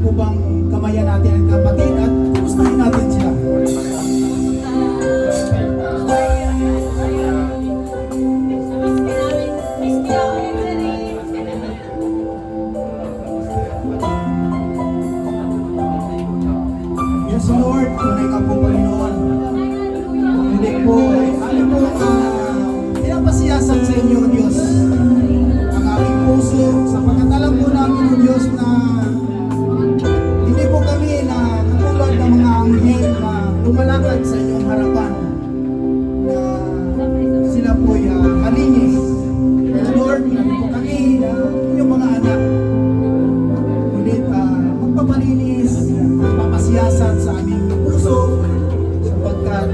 po bang kamayan natin ang kapatid at kumustahin natin sila? Yes, Lord, tunay ka po, Panginoon. Hindi po, ano po pinapasiyasan sa inyo, Diyos, ang aming puso, sapagkat alam po namin, O Diyos, na hindi po kami na katulad ng mga anghel na lumalakad sa inyong harapan, na sila po'y malinis. Pero Lord, hindi po kami inyong mga anak, ngunit magpapalinis, magpapasiyasat sa aming puso, sapagkat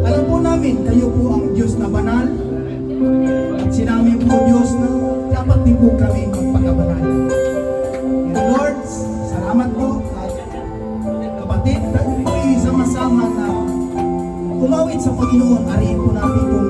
alam po namin, kayo po ang Diyos na banal, at sinabi po Diyos na dapat din po kami magpakabanal. And Lord, salamat po at kapatid, tayo po'y sama-sama na tumawid sa Panginoon. Ariin po namin kung